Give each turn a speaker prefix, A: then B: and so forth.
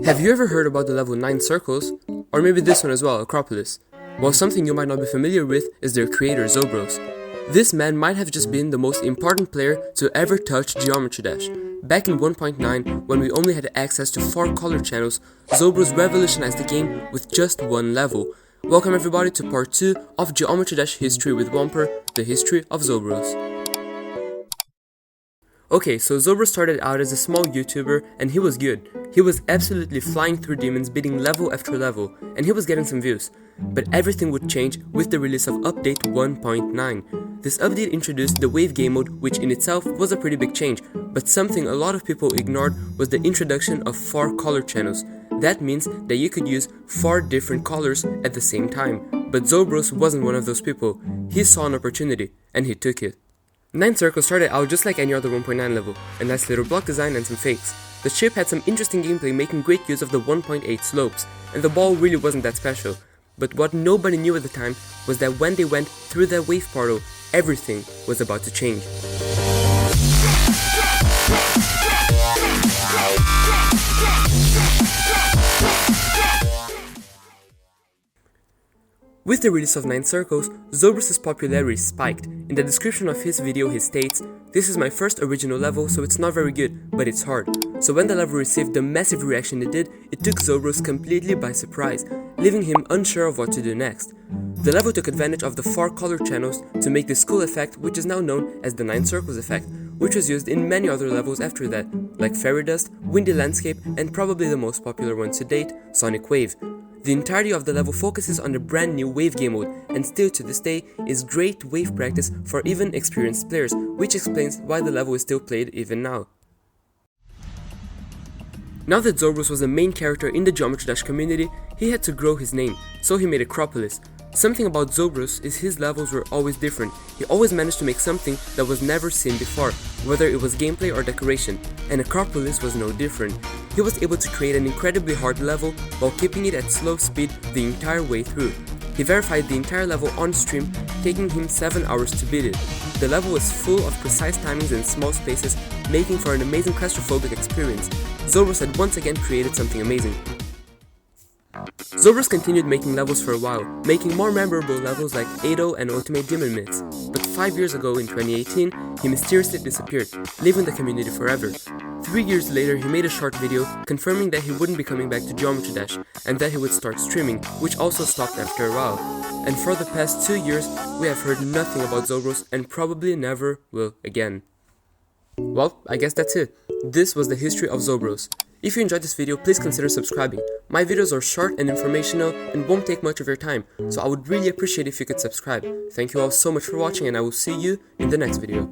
A: Have you ever heard about the level 9 circles? Or maybe this one as well, Coropolis? Well, something you might not be familiar with is their creator, Zobros. This man might have just been the most important player to ever touch Geometry Dash. Back in 1.9, when we only had access to 4 color channels, Zobros revolutionized the game with just one level. Welcome everybody to part 2 of Geometry Dash History with Womper, the history of Zobros. Okay, so Zobros started out as a small YouTuber and he was good. He was absolutely flying through demons, beating level after level, and he was getting some views. But everything would change with the release of update 1.9. This update introduced the wave game mode, which in itself was a pretty big change, but something a lot of people ignored was the introduction of 4 color channels. That means that you could use 4 different colors at the same time. But Zobros wasn't one of those people. He saw an opportunity, and he took it. 9 circles started out just like any other 1.9 level, a nice little block design and some fakes. The ship had some interesting gameplay, making great use of the 1.8 slopes, and the ball really wasn't that special. But what nobody knew at the time was that when they went through that wave portal, everything was about to change. With the release of 9 circles, Zobros' popularity spiked. In the description of his video he states, "This is my first original level, so it's not very good, but it's hard." So when the level received the massive reaction it did, it took Zobros completely by surprise, leaving him unsure of what to do next. The level took advantage of the 4 color channels to make this cool effect, which is now known as the 9 circles effect, which was used in many other levels after that, like Fairy Dust, Windy Landscape, and probably the most popular one to date, Sonic Wave. The entirety of the level focuses on the brand new wave game mode, and still to this day is great wave practice for even experienced players, which explains why the level is still played even now. Now that Zobros was the main character in the Geometry Dash community, he had to grow his name, so he made a Coropolis. Something about Zobros is his levels were always different. He always managed to make something that was never seen before, whether it was gameplay or decoration, and Coropolis was no different. He was able to create an incredibly hard level while keeping it at slow speed the entire way through. He verified the entire level on stream, taking him 7 hours to beat it. The level was full of precise timings and small spaces, making for an amazing claustrophobic experience. Zobros had once again created something amazing. Zobros continued making levels for a while, making more memorable levels like 8-0 and Ultimate Demon Myths, but 5 years ago in 2018, he mysteriously disappeared, leaving the community forever. 3 years later, he made a short video confirming that he wouldn't be coming back to Geometry Dash, and that he would start streaming, which also stopped after a while. And for the past 2 years, we have heard nothing about Zobros and probably never will again. Well, I guess that's it. This was the history of Zobros. If you enjoyed this video, please consider subscribing. My videos are short and informational and won't take much of your time, so I would really appreciate if you could subscribe. Thank you all so much for watching, and I will see you in the next video.